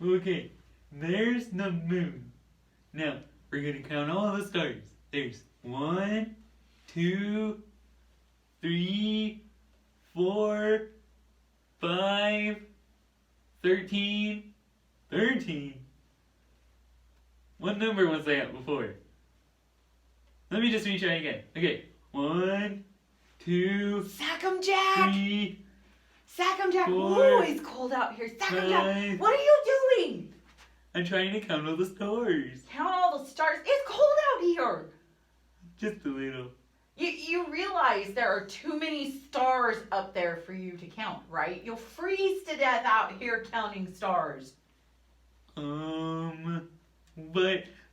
Okay, there's the moon. Now, we're going to count all the stars. There's 1, 2, 3, 4, 5, 13. 13? What number was I at before? Let me just retry again. Okay, 1, 2, Sack 'em, Jack! 3, Sack 'em, Jack! 4, Ooh, it's cold out here. Sack 'em, Jack! 5. What are you doing? I'm trying to count all the stars. Count all the stars. It's cold out here. Just a little. You realize there are too many stars up there for you to count, right? You'll freeze to death out here counting stars. But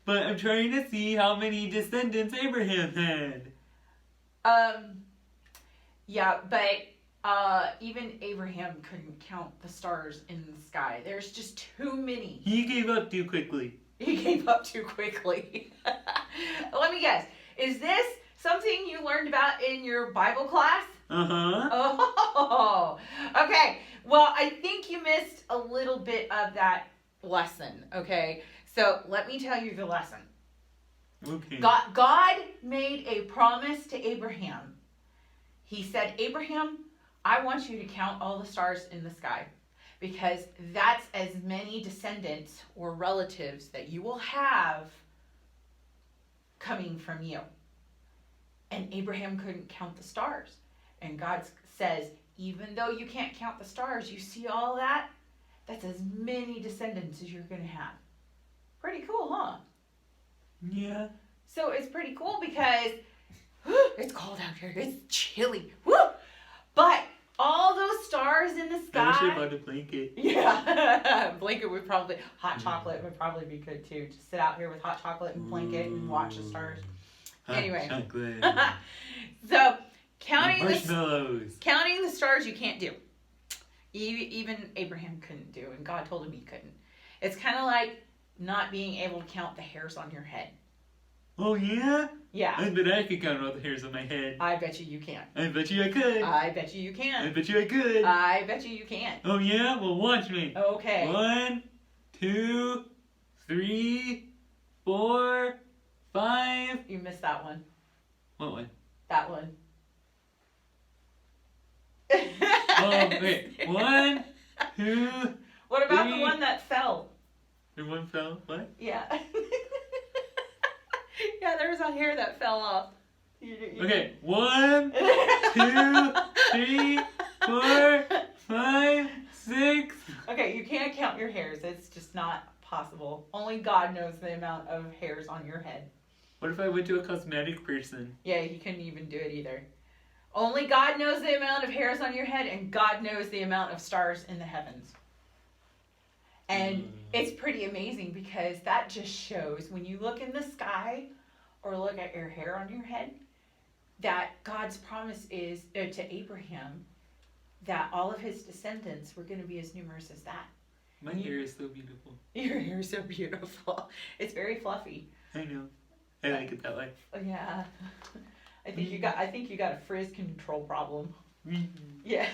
I'm trying to see how many descendants Abraham had. Yeah, but even Abraham couldn't count the stars in the sky. There's just too many. He gave up too quickly. He gave up too quickly. Let me guess. Is this something you learned about in your Bible class? Uh-huh. Oh, okay. Well, I think you missed a little bit of that lesson, okay? So let me tell you the lesson. Okay. God made a promise to Abraham. He said, Abraham, I want you to count all the stars in the sky because that's as many descendants or relatives that you will have coming from you. And Abraham couldn't count the stars. And God says, even though you can't count the stars, you see all that? That's as many descendants as you're going to have. Pretty cool, huh? Yeah. So it's pretty cool because it's cold out here. It's chilly. Woo! But all those stars in the sky. I wish I bought a blanket. Yeah. Blanket would probably, hot chocolate would probably be good too. Just sit out here with hot chocolate and blanket and watch the stars. Hot Anyway. chocolate. So And marshmallows. counting the stars you can't do. Even Abraham couldn't do, and God told him he couldn't. It's kind of like not being able to count the hairs on your head. Oh, yeah? Yeah. I bet I could count all the hairs on my head. I bet you can. I bet you I could. I bet you I can. bet you I could. I bet you can. Oh, yeah? Well, watch me. Okay. 1, 2, 3, 4, 5. You missed that one. What one? That one. Oh, wait. 1, 2. What about the 3. one that fell? The one fell. What? Yeah. Yeah, there was a hair that fell off. Okay. 1, 2, 3, 4, 5, 6. Okay, you can't count your hairs. It's just not possible. Only God knows the amount of hairs on your head. What if I went to a cosmetic person? Yeah, he couldn't even do it either. Only God knows the amount of hairs on your head, and God knows the amount of stars in the heavens. And it's pretty amazing because that just shows when you look in the sky or look at your hair on your head, that God's promise is to Abraham that all of his descendants were going to be as numerous as that. My hair is so beautiful. Your hair is so beautiful. It's very fluffy. I know. I like it that way. Yeah. I think you got a frizz control problem. Yeah.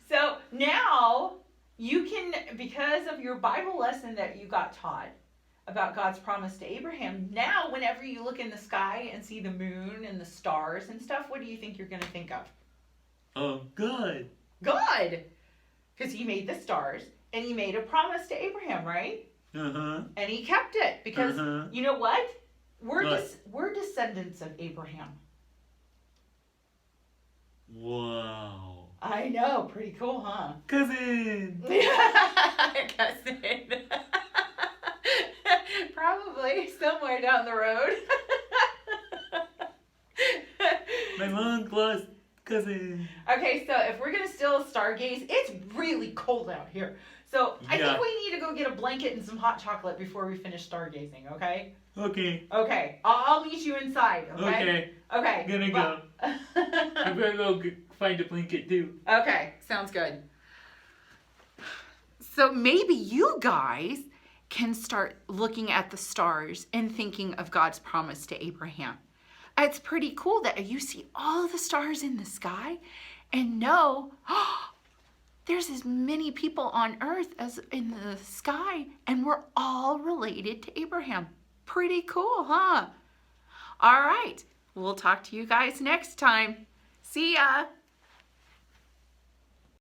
So now you can, because of your Bible lesson that you got taught about God's promise to Abraham, now whenever you look in the sky and see the moon and the stars and stuff, what do you think you're going to think of? Oh, God. God! Because he made the stars and he made a promise to Abraham, right? Uh-huh. And he kept it because, you know what? We're descendants of Abraham. Wow. I know, pretty cool, huh? Cousin. Cousin. Probably somewhere down the road. My long lost cousin. Okay, so if we're gonna still stargaze, it's really cold out here. So I think we need to go get a blanket and some hot chocolate before we finish stargazing, okay? Okay. Okay, I'll meet you inside, okay? Okay. Gonna go. I'm gonna go find a blanket too. Okay, sounds good. So maybe you guys can start looking at the stars and thinking of God's promise to Abraham. It's pretty cool that you see all the stars in the sky and know, oh, there's there's as many people on earth as in the sky, and we're all related to Abraham. Pretty cool, huh? All right, we'll talk to you guys next time. See ya.